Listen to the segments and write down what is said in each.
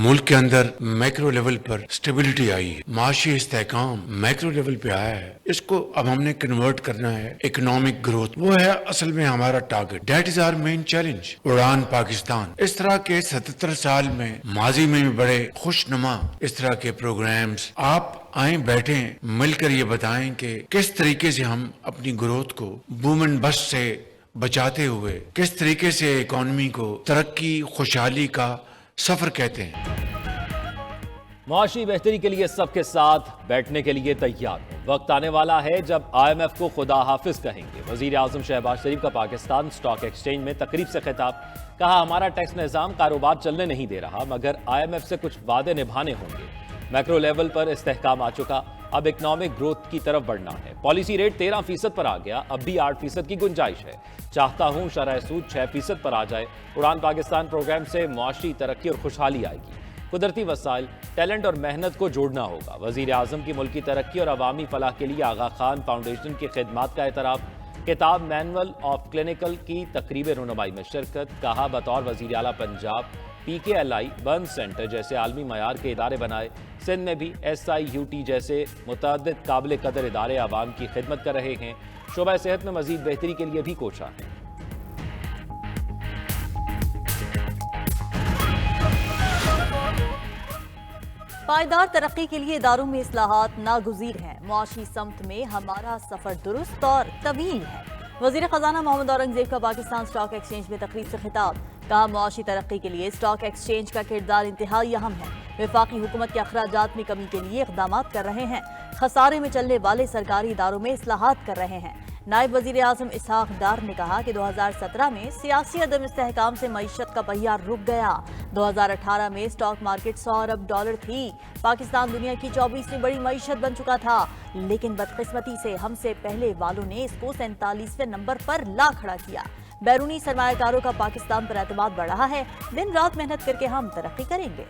मुल्क के अंदर मैक्रो लेवल पर स्टेबिलिटी आई है, माशी इस्तेहकाम मैक्रो लेवल पे आया है। इसको अब हमने कन्वर्ट करना है इकोनॉमिक ग्रोथ। वो है असल में हमारा target. That is our main challenge. Udaan Pakistan इस तरह के 77 साल में माजी में भी बड़े खुशनुमा इस तरह के प्रोग्राम्स आप आए बैठे मिलकर ये बताएं कि किस तरीके से हम अपनी ग्रोथ को बूम एंड बस्ट से बचाते हुए किस तरीके से इकोनॉमी को तरक्की खुशहाली का सफर कहते हैं। मुआशी बेहतरी के लिए सबके साथ बैठने के लिए तैयार हो। वक्त आने वाला है जब IMF को खुदा हाफिज कहेंगे। वजीर आजम शहबाज शरीफ का पाकिस्तान स्टॉक एक्सचेंज में तकरीब से खिताब। कहा, हमारा टैक्स निज़ाम कारोबार चलने नहीं दे रहा, मगर IMF से कुछ वादे निभाने होंगे। मैक्रो लेवल पर इस्तेहकाम आ चुका, अब इकोनॉमिक ग्रोथ की तरफ बढ़ना है। पॉलिसी रेट 13% पर आ गया, अब भी 8% की गुंजाइश है। चाहता हूं शरह सूद 6% पर आ जाए। उड़ान पाकिस्तान प्रोग्राम से मुआशी तरक्की और खुशहाली आएगी। कुदरती वसाइल, टैलेंट और मेहनत को जोड़ना होगा। वजीर आजम की मुल्की तरक्की और अवामी फलाह के लिए आगा खान फाउंडेशन की खिदमात का एतराफ़। किताब मैनुअल ऑफ क्लिनिकल की तकरीब रुनुमाई में शिरकत। कहा, बतौर वजीर आला पंजाब PKLI बर्न सेंटर जैसे आलमी मयार के इदारे बनाए। सिंध में भी SIUT जैसे मुतअद्दिद काबिल कदर इदारे आवाम की खिदमत कर रहे हैं। शोबा सेहत में मजीद बेहतरी के लिए भी कोशा है। पायदार तरक्की के लिए इदारों में इस्लाहात नागुज़ीर हैं। मुआशी समत में हमारा सफर दुरुस्त और तवील है। वजीर खजाना मोहम्मद औरंगजेब का पाकिस्तान स्टॉक एक्सचेंज में तकरीब से खिताब। कहा, मुआशी तरक्की के लिए स्टॉक एक्सचेंज का किरदार इंतहाई अहम है। वफाकी हुकूमत के अखराजात में कमी के लिए इक़दाम कर रहे हैं। खसारे में चलने वाले सरकारी इदारों में इस्लाहात कर रहे हैं। नायब वजीर आजम इसहाक डार ने कहा कि 2017 में सियासी अदम इस्तेहकाम से मईशत का पहिया रुक गया। 2018 में स्टॉक मार्केट $100 अरब थी। पाकिस्तान दुनिया की 24वीं बड़ी मईशत बन चुका था, लेकिन बदकिस्मती से हमसे पहले वालों ने इसको 47वें नंबर पर ला खड़ा किया। बैरूनी सरमायाकारों का पाकिस्तान पर एतमाद बढ़ रहा है। दिन रात मेहनत करके हम तरक्की करेंगे।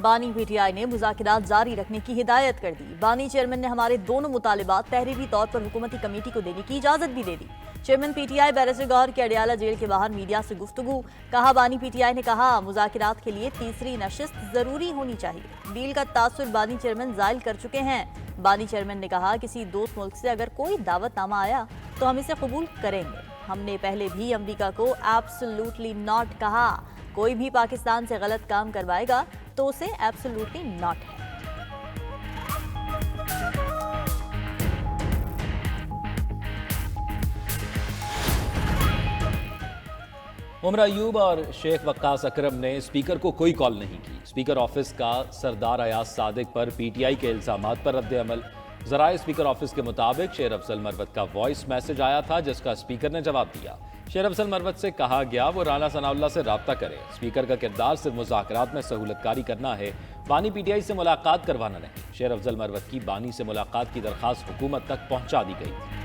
बानी PTI ने मुज़ाकिरात जारी रखने की हिदायत कर दी। बानी चेयरमैन ने हमारे दोनों मुतालिबात तहरीरी तौर पर हुकूमती कमेटी को देने की इजाजत भी दे दी। चेयरमैन PTI बैरिस्टर गौहर की अडियाला जेल के बाहर मीडिया से गुफ्तगू। कहा, बानी PTI ने कहा, मुज़ाकिरात के लिए तीसरी नशिस्त जरूरी होनी चाहिए। डील का तासुर बानी चेयरमैन जायल कर चुके हैं। बानी चेयरमैन ने कहा, किसी दोस्त मुल्क से अगर कोई दावतनामा आया तो हम इसे कबूल करेंगे। हमने पहले भी अमरीका को एब्सोल्युटली नॉट कहा। कोई भी पाकिस्तान से गलत काम करवाएगा तो उसे एब्सोल्युटली नॉट है। उमर अयूब और शेख वक्कास अकरम ने स्पीकर को कोई कॉल नहीं की। स्पीकर ऑफिस का सरदार अयाज सादिक पर PTI के इल्जामात पर रद्द अमल। ज़राए स्पीकर ऑफिस के मुताबिक शेर अफजल मरवत का वॉइस मैसेज आया था, जिसका स्पीकर ने जवाब दिया। शेर अफजल मरवत से कहा गया वो राना सनाउल्लाह से रब्ता करे। स्पीकर का किरदार सिर्फ मुज़ाकरात में सहूलतकारी करना है, बानी PTI से मुलाकात करवाना नहीं। शेर अफजल मरवत की बानी से मुलाकात की दरख्वास्त हुकूमत तक पहुंचा दी गई थी।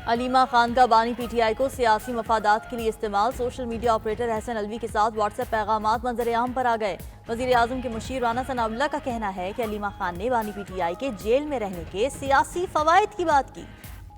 अलीमा खान का बानी PTI को सियासी मफादात के लिए इस्तेमाल। Social media operator Hasan Alvi के साथ व्हाट्सएप पैगामात मंजर आम पर आ गए। वजीर आजम के मुशीर राना सनाउल्लाह का कहना है कि अलीमा खान ने बानी PTI के जेल में रहने के सियासी फवायद की बात की।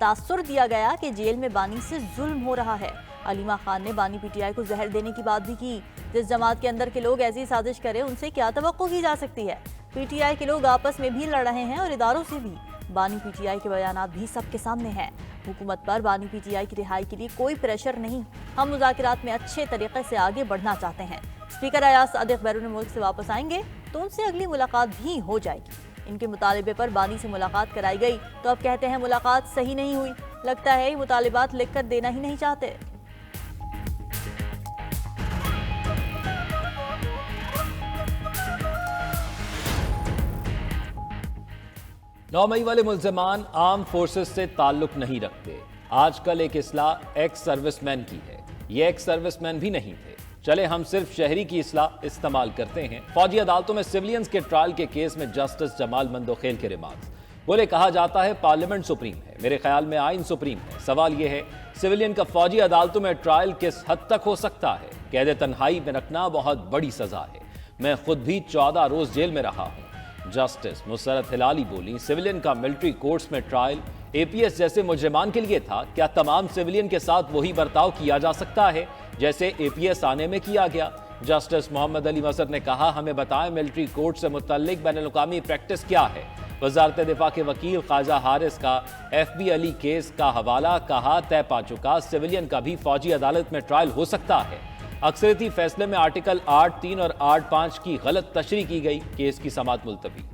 तासुर दिया गया कि जेल में बानी से जुल्म हो रहा है। अलीमा खान ने बानी PTI को जहर देने की बात भी की। जिस जमात के अंदर के लोग ऐसी साजिश करें उनसे क्या तवक्को की जा सकती है। PTI के लोग आपस में भी लड़ रहे हैं और इदारों से भी। बानी PTI के बयानात भी सबके सामने हैं। हुकूमत पर बानी PTI की रिहाई के लिए कोई प्रेशर नहीं। हम मुज़ाकिरात में अच्छे तरीके से आगे बढ़ना चाहते हैं। स्पीकर अयाज सादिक बैरून मुल्क से वापस आएंगे तो उनसे अगली मुलाकात भी हो जाएगी। इनके मुतालिबे पर बानी से मुलाकात कराई गई तो अब कहते हैं मुलाकात सही नहीं हुई। लगता है ये मुतालिबात लिख कर देना ही नहीं चाहते। 9 मई वाले मुल्ज़मान आर्म फोर्सेस से ताल्लुक नहीं रखते। आजकल एक इस्लाह एक्स सर्विसमैन की है, ये एक्स सर्विसमैन भी नहीं थे। चले हम सिर्फ शहरी की इस्लाह इस्तेमाल करते हैं। फौजी अदालतों में सिविलियंस के ट्रायल के केस में जस्टिस जमाल मंदोखेल के रिमार्क्स। बोले, कहा जाता है पार्लियामेंट सुप्रीम है, मेरे ख्याल में आइन सुप्रीम है। सवाल यह है सिविलियन का फौजी अदालतों में ट्रायल किस हद तक हो सकता है? कैद तन्हाई में रखना बहुत बड़ी सजा है। मैं खुद भी 14 रोज जेल में रहा हूं। जस्टिस मुसरत हिलाली बोली, सिविलियन का मिलिट्री कोर्ट्स में ट्रायल एपीएस जैसे मुजरिमान के लिए था। क्या तमाम सिविलियन के साथ वही बर्ताव किया जा सकता है जैसे एपीएस आने में किया गया? जस्टिस मोहम्मद अली मसद ने कहा, हमें बताएं मिलिट्री कोर्ट से मुतल्लिक बैनुल-अक़वामी प्रैक्टिस क्या है। वजारत दिफा के वकील ख्वाजा हारिस का एफबी अली केस का हवाला, कहा तय पा चुका सिविलियन का भी फौजी अदालत में ट्रायल हो सकता है। अक्सरियती फैसले में आर्टिकल 8(3) और 8(5) की गलत तशरीह की गई, केस की समाअत मुलतवी।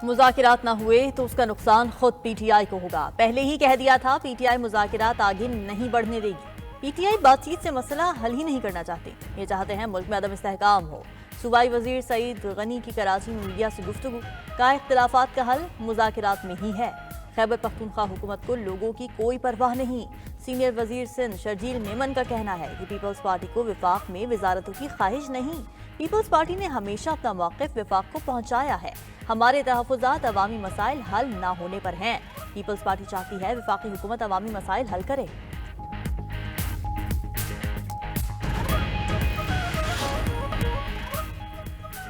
मुज़ाकिरात न हुए तो उसका नुकसान खुद पीटीआई को होगा। पहले ही कह दिया था पीटीआई मुज़ाकिरात आगे नहीं बढ़ने देगी। पीटीआई बातचीत से मसला हल ही नहीं करना चाहती। ये चाहते हैं मुल्क में अदम इस्तेहकाम हो। सूबाई वजीर सईद गनी की कराची में मीडिया से गुफ्तगू, का इख्तिलाफात का हल मुज़ाकिरात में ही है। खैबर पख्तूनख्वा हुकूमत को लोगों की कोई परवाह नहीं। सीनियर वजीर सिंध शर्जील मेमन का कहना है कि पीपल्स पार्टी को विफाक में वजारतों की ख्वाहिश नहीं। पीपल्स पार्टी ने हमेशा अपना मौक़िफ़ विफाक को पहुंचाया है। हमारे तहफ़्फ़ुज़ात अवामी मसाइल हल ना होने पर हैं। पीपल्स पार्टी चाहती है विफाकी हुकूमत अवामी मसाइल हल करे।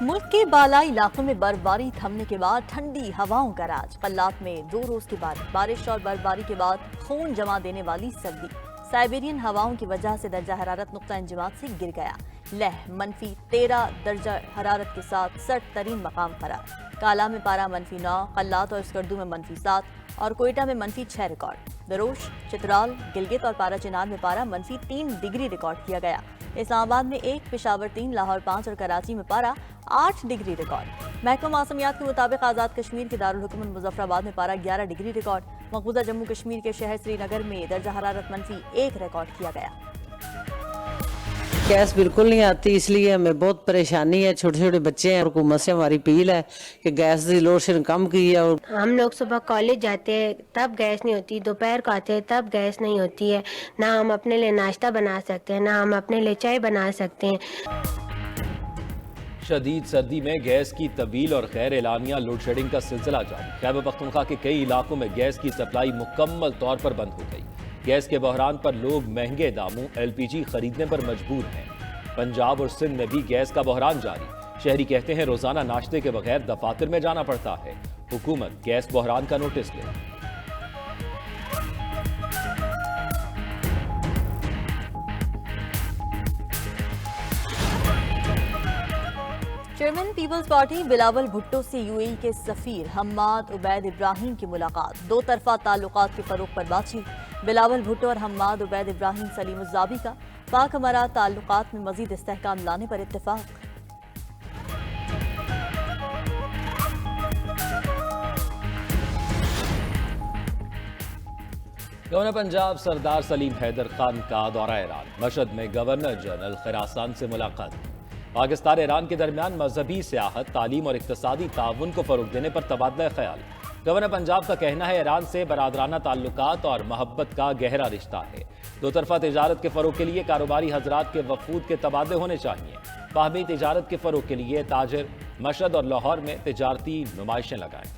मुल्क के बालाई इलाकों में बर्फबारी थमने के बाद ठंडी हवाओं का राज। कल्लात में 2 रोज के बाद बारिश और बर्फबारी के बाद खून जमा देने वाली सर्दी। साइबेरियन हवाओं की वजह से दर्जा हरारत नुक्ता इंजमात से गिर गया। लह -13 दर्जा हरारत के साथ सर्द तरीन मकाम करार। काला में पारा -9, कल्लात और स्कर्दू में -7 और कोयटा में -6 रिकॉर्ड। दरोश, चित्राल, गिलगित और पारा चिनार में पारा -3 डिग्री रिकॉर्ड किया गया। इस्लामाबाद में 1, पेशावर 3, लाहौर 5 और कराची में पारा 8 डिग्री रिकॉर्ड। महकमा मौसमियात के मुताबिक आज़ाद कश्मीर के दारुल हुकूमत मुजफ्फराबाद में पारा 11 डिग्री रिकॉर्ड। मकबूजा जम्मू कश्मीर के शहर श्रीनगर में दर्जा हरारत -1 रिकॉर्ड किया गया। गैस बिल्कुल नहीं आती, इसलिए हमें बहुत परेशानी है। छोटे छोटे बच्चे हैं। हुकूमत से हमारी अपील है कि गैस की लोड शेडिंग कम की है। और हम लोग सुबह कॉलेज जाते हैं तब गैस नहीं होती, दोपहर को आते हैं तब गैस नहीं होती है। ना हम अपने लिए नाश्ता बना सकते हैं, ना हम अपने लिए चाय बना सकते हैं। शदीद सर्दी में गैस की तवील और गैर एलानिया लोड शेडिंग का सिलसिला जारी। खैबर पख्तूनख्वा के कई इलाकों में गैस की सप्लाई मुकम्मल तौर पर बंद हो गई। गैस के बहरान पर लोग महंगे दामों एलपीजी खरीदने पर मजबूर हैं। पंजाब और सिंध में भी गैस का बहरान जारी। शहरी कहते हैं रोजाना नाश्ते के बगैर दफातर में जाना पड़ता है। हुकूमत गैस बहरान का नोटिस ले। चेयरमैन पीपल्स पार्टी बिलावल भुट्टो से यूएई के सफीर हम्माद उबैद इब्राहिम की मुलाकात। 2 तरफा ताल्लुकात के फरोग पर बातचीत। बिलावल भुट्टो और हम्माद उबैद इब्राहिम सलीमुज़्ज़ाबी का पाक हमारा ताल्लुकात में मजीद इस्तेहकाम लाने पर इत्तेफाक। गवर्नर पंजाब सरदार सलीम हैदर खान का दौरा ईरान। मशहद में गवर्नर जनरल खरासान से मुलाकात। पाकिस्तान ईरान के दरमियान मजहबी सियाहत, तालीम और इक्तसादी ताउन को फरोग देने पर तबादला ख्याल। गवर्नर पंजाब का कहना है ईरान से बरादराना ताल्लुकात और मोहब्बत का गहरा रिश्ता है। 2 तरफा तिजारत के फरोग के लिए कारोबारी हजरात के वफूद के तबादले होने चाहिए। बाहमी तिजारत के फरोग के लिए ताजिर मशहद और लाहौर में तिजारती नुमाइशें लगाएं।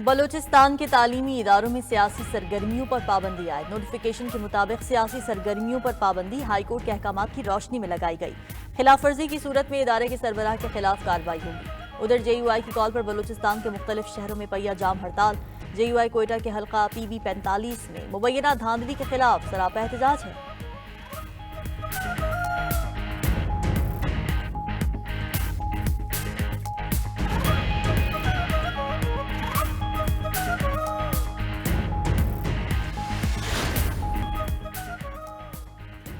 बलूचिस्तान के तालीमी इदारों में सियासी सरगर्मियों पर पाबंदी आए। नोटिफिकेशन के मुताबिक सियासी सरगर्मियों पर पाबंदी हाईकोर्ट के अहकाम की रोशनी में लगाई गई। खिलाफ वर्जी की सूरत में इदारे के सरबराह के खिलाफ कार्रवाई होगी। उधर जेयूआई की कॉल पर बलूचिस्तान के मुख्तलिफ शहरों में पहिया जाम हड़ताल। जेयूआई कोयटा के हल्का PB 45 में मुबैना धांधली के खिलाफ सरापा एहतजाज है।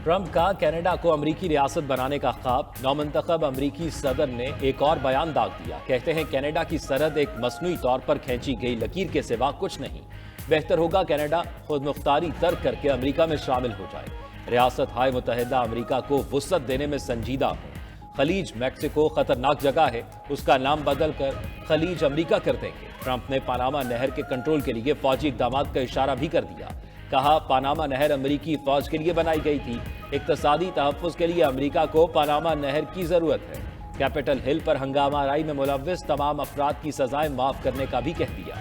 ट्रंप का कनाडा को अमरीकी रियासत बनाने का ख्वाब। नौमंतखब अमरीकी सदर ने एक और बयान दाग दिया। कहते हैं कनाडा की सरहद एक मसनूई तौर पर खींची गई लकीर के सिवा कुछ नहीं। बेहतर होगा कनाडा खुद मुख्तारी तर्क करके अमरीका में शामिल हो जाए। रियासत हाय मुत्तहिदा अमरीका को वुसअत देने में संजीदा हो। खलीज मैक्सिको खतरनाक जगह है, उसका नाम बदल कर खलीज अमरीका कर देंगे। ट्रंप ने पानामा नहर के कंट्रोल के लिए फौजी इक़दाम का इशारा भी कर दिया। कहा पानामा नहर अमरीकी फौज के लिए बनाई गई थी। इक़्तिसादी तहफ़्फ़ुज़ के लिए अमरीका को पानामा नहर की जरूरत है। कैपिटल हिल पर हंगामा आराई में मुलव्विस तमाम अफराद की सजाएं माफ करने का भी कह दिया।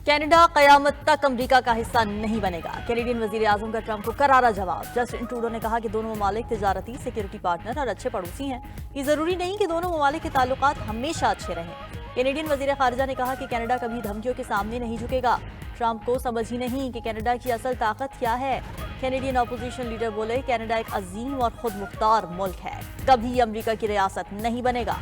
कनाडा कयामत तक अमेरिका का हिस्सा नहीं बनेगा। कैनेडियन वजीर आजम का ट्रंप को करारा जवाब। जस्टिन ट्रूडो ने कहा कि दोनों ममालिक तिजारती, सिक्योरिटी पार्टनर और अच्छे पड़ोसी हैं। ये जरूरी नहीं कि दोनों ममालिक के ताल्लुकात हमेशा अच्छे रहें। कैनेडियन वजीर खारजा ने कहा कि कनाडा कभी धमकियों के सामने नहीं झुकेगा। ट्रंप को समझ ही नहीं कि कनाडा की असल ताकत क्या है। कैनेडियन अपोजिशन लीडर बोले, कनाडा एक अजीम और खुद मुख्तार मुल्क है, कभी अमेरिका की रियासत नहीं बनेगा।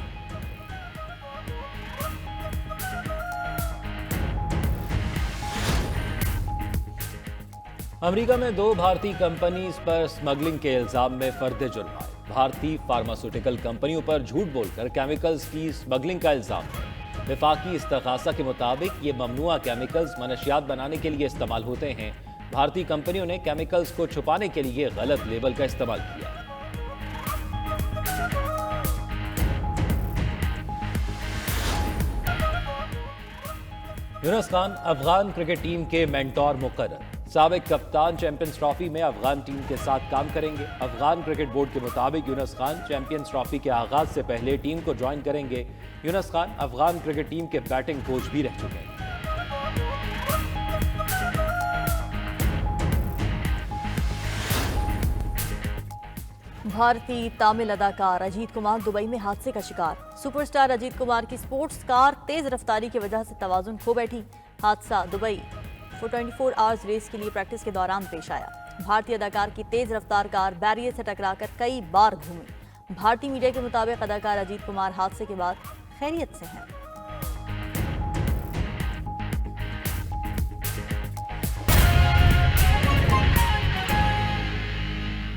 अमेरिका में 2 भारतीय कंपनीज पर स्मगलिंग के इल्जाम में फर्द जुर्म आए। भारतीय फार्मास्यूटिकल कंपनियों पर झूठ बोलकर केमिकल्स की स्मगलिंग का इल्जाम है। विफाकी इस्तगासा के मुताबिक ये ममनुआ केमिकल्स मनशियात बनाने के लिए इस्तेमाल होते हैं। भारतीय कंपनियों ने केमिकल्स को छुपाने के लिए गलत लेबल का इस्तेमाल किया। यूनुस खान अफगान क्रिकेट टीम के मेंटोर मुकर्रर। साबिक कप्तान चैंपियंस ट्रॉफी में अफगान टीम के साथ काम करेंगे। अफगान क्रिकेट बोर्ड के मुताबिक यूनुस खान चैंपियंस ट्रॉफी के आगाज से पहले टीम को ज्वाइन करेंगे। यूनुस खान अफगान क्रिकेट टीम के बैटिंग कोच भी रह चुके हैं। भारतीय तमिल अदाकार अजीत कुमार दुबई में हादसे का शिकार। सुपरस्टार अजीत कुमार की स्पोर्ट्स कार तेज रफ्तारी की वजह से तवाजुन खो बैठी। हादसा दुबई 24 आवर्स रेस के लिए प्रैक्टिस के दौरान पेश आया। भारतीय अदाकार की तेज रफ्तार कार बैरियर से टकराकर कई बार घूमी। भारतीय मीडिया के मुताबिक अदाकार अजीत कुमार हादसे के बाद खैरियत से हैं।